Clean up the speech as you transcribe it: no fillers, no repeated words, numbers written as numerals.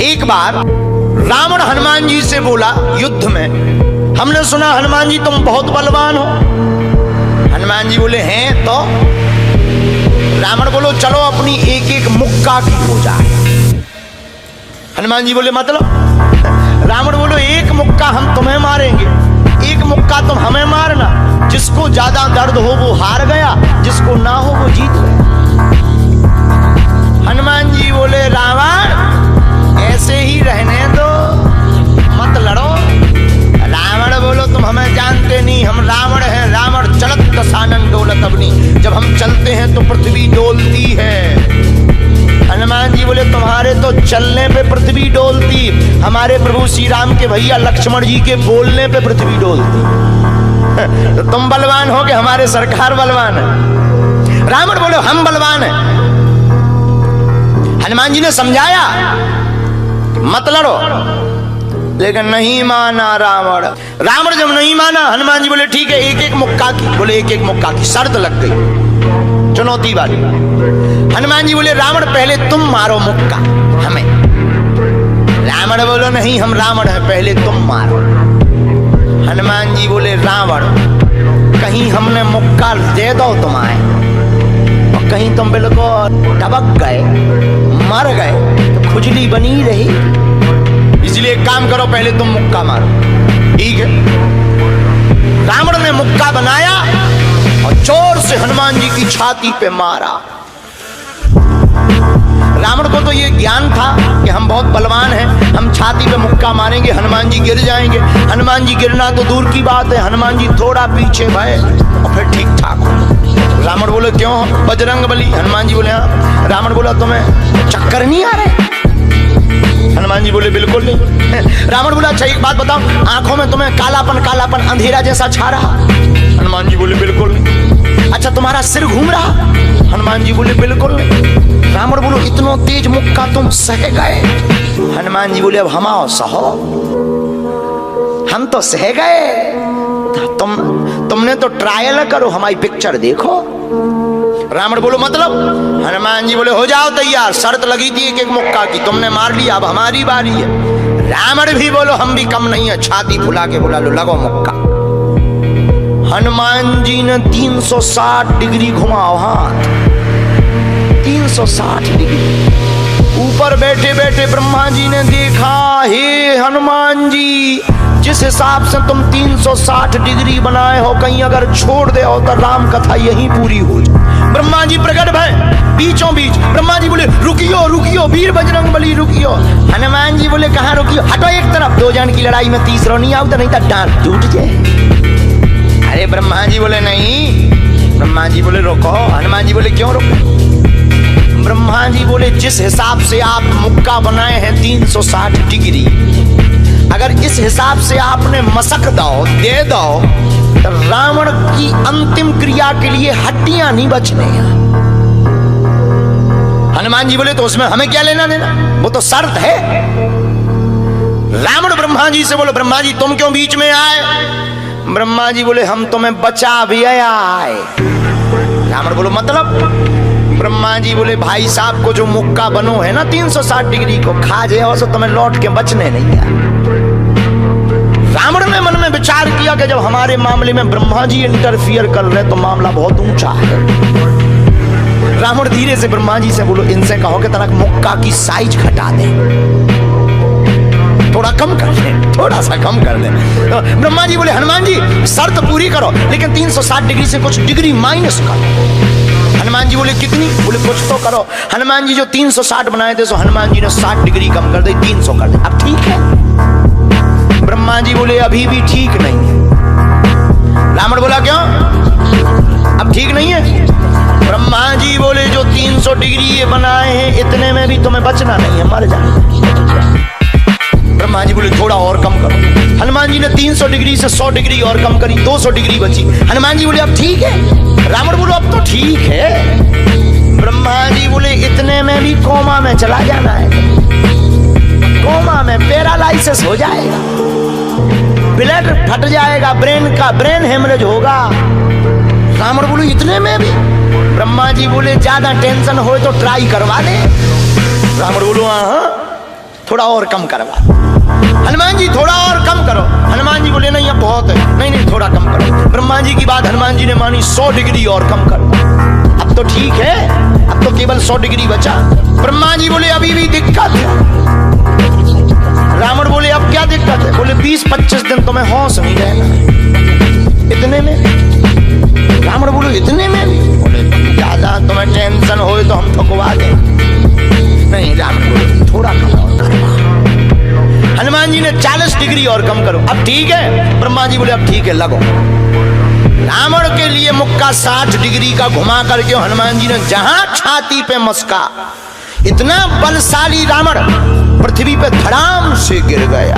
एक बार रावण हनुमान जी से बोला युद्ध में, हमने सुना हनुमान जी तुम बहुत बलवान हो। हनुमान जी बोले हैं तो। रावण बोलो चलो अपनी एक एक मुक्का की हो जाए। हनुमान जी बोले मतलब? रावण बोलो एक मुक्का हम तुम्हें मारेंगे, एक मुक्का तुम हमें मारना। जिसको ज्यादा दर्द हो वो हार गया, जिसको ना हो वो जीत गया। हनुमान जी बोले रावण ऐसे ही रहने दो, मत लड़ो। रावण बोलो तुम हमें जानते नहीं, हम रावण हैं। रावण चलत दशानन डोलत अग्नि, जब हम चलते हैं तो पृथ्वी डोलती है। हनुमान जी बोले तुम्हारे तो चलने पे पृथ्वी डोलती, हमारे प्रभु श्री राम के भैया लक्ष्मण जी के बोलने पे पृथ्वी डोलती। तो तुम बलवान हो कि हमारे सरकार बलवान है? रावण बोले हम बलवान हैं। हनुमान जी ने समझाया मत लड़ो, लेकिन नहीं माना रावण। रावण जब नहीं माना, हनुमान जी बोले ठीक है एक एक मुक्का की। बोले एक एक मुक्का की शर्त लग गई, चुनौती वाली। हनुमान जी बोले रावण पहले तुम मारो मुक्का हमें। रावण बोलो नहीं हम रावण हैं, पहले तुम मारो। हनुमान जी बोले रावण कहीं हमने मुक्का दे दो तुम्हारे और कहीं तुम बिल्कुल टबक गए, मर गए तो खुजली बनी रही, इसलिए एक काम करो पहले तुम मुक्का मारो। ठीक है। रावण ने मुक्का बनाया और जोर से हनुमान जी की छाती पे मारा। रावण को तो ये ज्ञान था कि हम बहुत बलवान हैं, हम छाती पे मुक्का मारेंगे हनुमान जी गिर जाएंगे। हनुमान जी गिरना तो दूर की बात है, हनुमान जी थोड़ा पीछे भय और फिर ठीक ठाक हो। रावण बोले क्यों बजरंग बली? हनुमान जी बोले हाँ। रावण बोला तुम्हें चक्कर नहीं आ रहे? हनुमान जी बोले बिल्कुल नहीं। रावण बोला अच्छा एक बात बताओ, आंखों में तुम्हें कालापन अंधेरा जैसा छा रहा? हनुमान जी बोले बिल्कुल नहीं। अच्छा तुम्हारा सिर घूम रहा? हनुमान जी बोले बिल्कुल नहीं। रावण बोलो इतना तेज मुक्का तुम सह गए? हनुमान जी बोले अब हम आओ सहो, हम तो सह गए, तुमने तो ट्रायल करो, हमारी पिक्चर देखो। रावण बोलो मतलब? हनुमान जी बोले हो जाओ तैयार, शर्त लगी थी एक एक मुक्का की, तुमने मार लिया, अब हमारी बारी है। रावण भी बोलो हम भी कम नहीं है, छाती फुला के बोला लो लगो मुक्का। हनुमान जी ने 360 डिग्री घुमाओ हाथ, 360 डिग्री। ऊपर बैठे बैठे ब्रह्मा जी ने देखा, हे हनुमान जी जिस हिसाब से तुम 360 डिग्री बनाए हो, कहीं अगर छोड़ दे हो तो राम कथा यहीं पूरी हो जाए। ब्रह्मा जी प्रकट भय बीचों बीच। ब्रह्मा जी बोले रुकियो रुकियो वीर बजरंग बली रुकियो। हनुमान जी बोले कहाँ रुकियो? हटो एक तरफ, दो जन की लड़ाई में तीसरा नहीं आओ तो नहीं तो डांट टूट जाए। अरे ब्रह्मा जी बोले नहीं। ब्रह्मा जी बोले रोको। हनुमान जी बोले क्यों रोको? ब्रह्मा जी बोले जिस हिसाब से आप मुक्का बनाए हैं 360 डिग्री, अगर इस हिसाब से आपने मसक दो दे दो तो रावण की अंतिम क्रिया के लिए हड्डियां नहीं बचने। हनुमान जी बोले तो उसमें हमें क्या लेना देना, वो तो शर्त है। रावण ब्रह्मा जी से बोले ब्रह्मा जी तुम क्यों बीच में आए? ब्रह्मा जी बोले हम तुम्हें बचा भी आए। रावण बोलो मतलब? ब्रह्मा जी बोले भाई साहब को जो मुक्का बनो है ना 360 डिग्री को खा जाए तो तुम्हें लौट के बचने नहीं है। रावण ने मन में विचार किया कि जब हमारे मामले में ब्रह्मा जी इंटरफियर कर रहे तो मामला बहुत ऊंचा है। रावण धीरे से ब्रह्मा जी से बोलो इनसे कहो कि तनक मुक्का की साइज घटा दे, थोड़ा कम कर ले, थोड़ा सा कम कर ले। तो ब्रह्मा जी बोले हनुमान जी शर्त पूरी करो, लेकिन 360 डिग्री से कुछ डिग्री माइनस करो। हनुमान जी बोले कितनी? बोले कुछ तो करो। हनुमान जी जो 360 बनाए थे सो हनुमान जी ने 60 डिग्री कम कर दी, 300 कर दे। अब ठीक है? ब्रह्मा जी बोले अभी भी ठीक नहीं है। रावण बोला क्यों? अब ठीक नहीं है? ब्रह्मा जी बोले जो 300 डिग्री ये बनाए हैं इतने में भी तुम्हें बचना नहीं है, मर जाना। ब्रह्मा जी बोले थोड़ा और कम करो। हनुमान जी ने 300 डिग्री से 100 डिग्री और कम करी, 200 डिग्री बची। हनुमान जी बोले अब ठीक है? रावण बोलो अब तो ठीक है। ब्रह्मा जी बोले इतने में भी कोमा में चला जाना है, कोमा में पैरालाइसिस हो जाएगा, ब्लड फट जाएगा, ब्रेन हेमरेज होगा। रावण बोले इतने में भी? ब्रह्मा जी बोले ज्यादा टेंशन हो तो ट्राई करवा दे। रावण बोलो हाँ। थोड़ा और कम करवा। हनुमान जी थोड़ा और कम करो। हनुमान जी बोले नहीं अब बहुत है, नहीं नहीं थोड़ा कम करो। ब्रह्मा जी की बात हनुमान जी ने मानी, 100 डिग्री और कम करो। अब तो ठीक है, अब तो केवल 100 डिग्री बचा। ब्रह्मा जी बोले अभी भी दिक्कत है। रावण बोले अब क्या दिक्कत है? बोले 20-25 दिन तुम्हें होश नहीं रहना। इतने में? रावण बोले इतने में? बोले ज्यादा तुम्हें टेंशन हो तो हम ठुकवा दें। नहीं, रावण बोले थोड़ा कम और। हनुमान जी ने 40 डिग्री और कम करो। अब ठीक है? ब्रह्मा जी बोले अब ठीक है लगो। रावण के लिए मुक्का 60 डिग्री का घुमा करके हनुमान जी ने जहां छाती पे मस्का, इतना बलशाली रावण पृथ्वी पे धड़ाम से गिर गया।